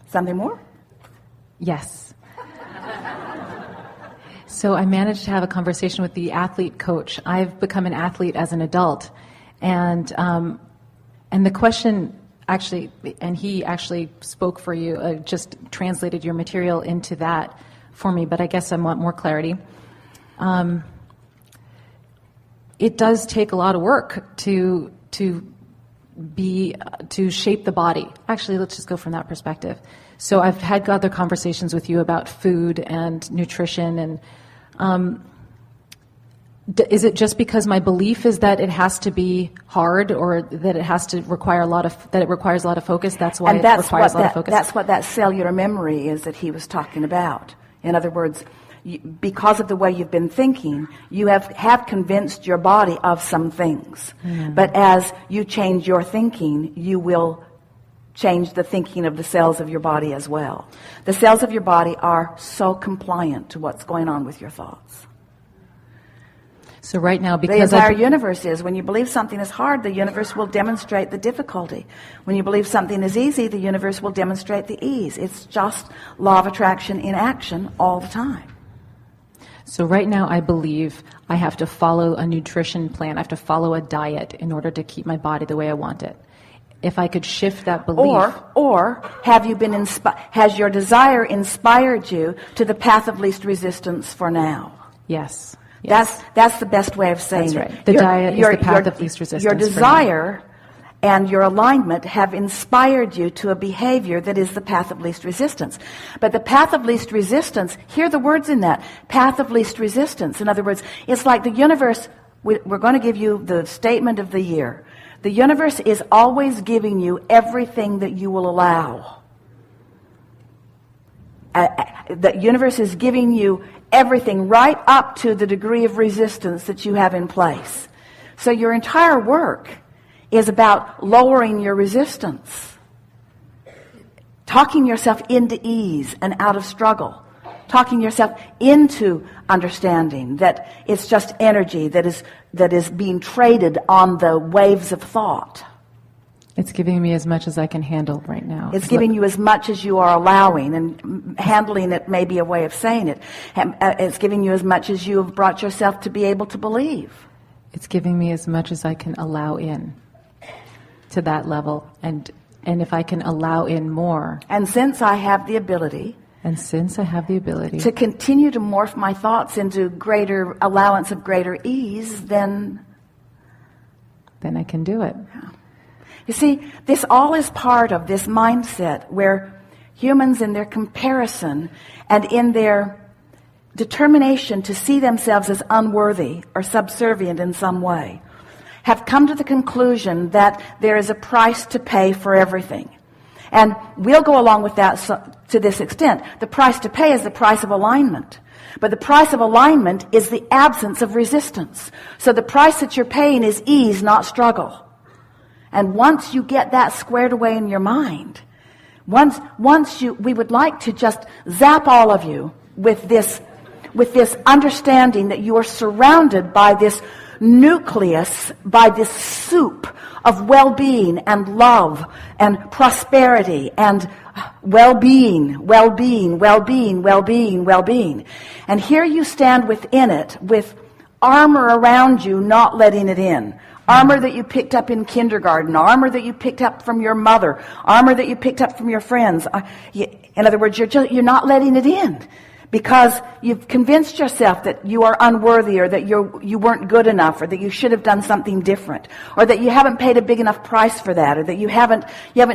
Something more? Yes. So I managed to have a conversation with the athlete coach. I've become an athlete as an adult, and the question actually, and he actually spoke for you, just translated your material into that for me. But I guess I want more clarity. It does take a lot of work to shape the body. Actually, let's just go from that perspective. So I've had other conversations with you about food and nutrition, and is it just because my belief is that it has to be hard, or that it has to require it requires a lot of focus? That's why it requires a lot of focus. That's what that cellular memory is that he was talking about. In other words, because of the way you've been thinking, you have convinced your body of some things. But as you change your thinking, you will change the thinking of the cells of your body as well. The cells of your body are so compliant to what's going on with your thoughts. So right now, because the entire universe is, when you believe something is hard, the universe will demonstrate the difficulty. When you believe something is easy, the universe will demonstrate the ease. It's just law of attraction in action all the time. So right now I believe I have to follow a nutrition plan. I have to follow a diet in order to keep my body the way I want it. If I could shift that belief. Or have you been has your desire inspired you to the path of least resistance for now? Yes. That's the best way of saying That's right. it. The diet is the path of least resistance. Your desire and your alignment have inspired you to a behavior that is the path of least resistance. But the path of least resistance, hear the words in that, path of least resistance. In other words, it's like the universe, we're going to give you the statement of the year. The universe is always giving you everything that you will allow. The universe is giving you everything right up to the degree of resistance that you have in place. So your entire work is about lowering your resistance, talking yourself into ease and out of struggle, talking yourself into understanding that it's just energy that is being traded on the waves of thought. It's giving me as much as I can handle right now. It's giving you as much as you are allowing, and handling it may be a way of saying it. It's giving you as much as you have brought yourself to be able to believe. It's giving me as much as I can allow in to that level, and if I can allow in more. And since I have the ability to continue to morph my thoughts into greater allowance of greater ease, then I can do it. Yeah. You see, this all is part of this mindset where humans, in their comparison and in their determination to see themselves as unworthy or subservient in some way, have come to the conclusion that there is a price to pay for everything. And we'll go along with that to this extent. The price to pay is the price of alignment. But the price of alignment is the absence of resistance. So the price that you're paying is ease, not struggle. And once you get that squared away in your mind, we would like to just zap all of you with this understanding that you are surrounded by this nucleus, by this soup of well-being and love and prosperity and well-being. And here you stand within it with armor around you, not letting it in. Armor that you picked up in kindergarten, armor that you picked up from your mother, armor that you picked up from your friends. In other words, you're not letting it in because you've convinced yourself that you are unworthy, or that you weren't good enough, or that you should have done something different, or that you haven't paid a big enough price for that, or that you haven't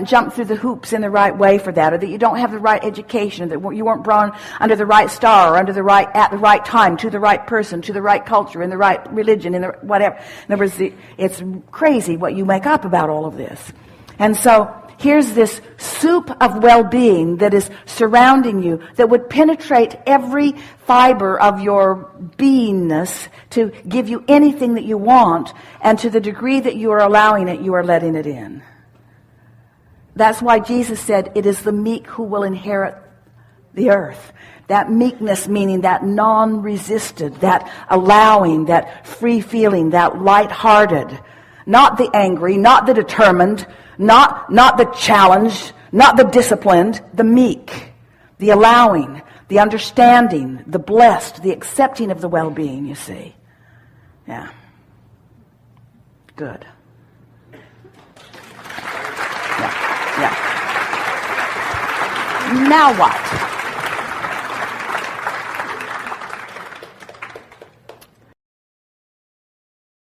jumped through the hoops in the right way for that, or that you don't have the right education, that you weren't born under the right star, or at the right time, to the right person, to the right culture, in the right religion, in the whatever. In other words, it's crazy what you make up about all of this. And so here's this soup of well-being that is surrounding you, that would penetrate every fiber of your beingness to give you anything that you want, and to the degree that you are allowing it, you are letting it in. That's why Jesus said, it is the meek who will inherit the earth. That meekness meaning that non-resisted, that allowing, that free feeling, that light-hearted. Not the angry, not the determined, not the challenged, Not the disciplined, the meek, the allowing, the understanding, the blessed, the accepting of the well-being, you see. Yeah. Good. Yeah. Now what?